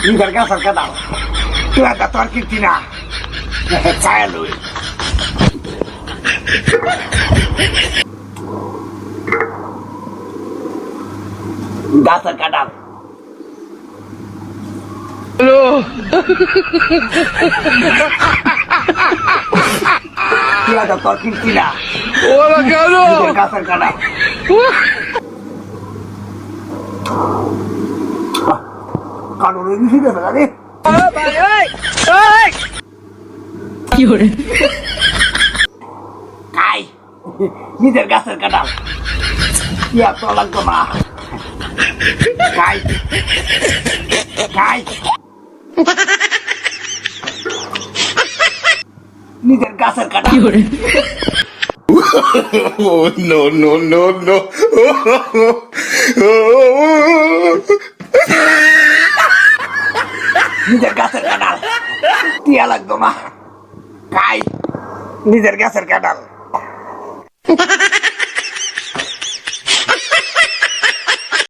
নিজের গাছের কাঁঠাল তুই একটা তোর কীর্তি না চায় লই গাছের কাঁঠাল তুই একটা তোর কীর্তি না নিজের গাছের কাঁঠাল কারণ বেশি দেবে না রে খাই নিজের গাছের কাঁঠাল ইয়া তো লাগতো না খাই খাই নিজের গাছের কাঁঠাল Oh, no, no, no, no. নিজের গাছের কাঁঠাল টিয়া লাগতো না খাই নিজের গাছের কাঁঠাল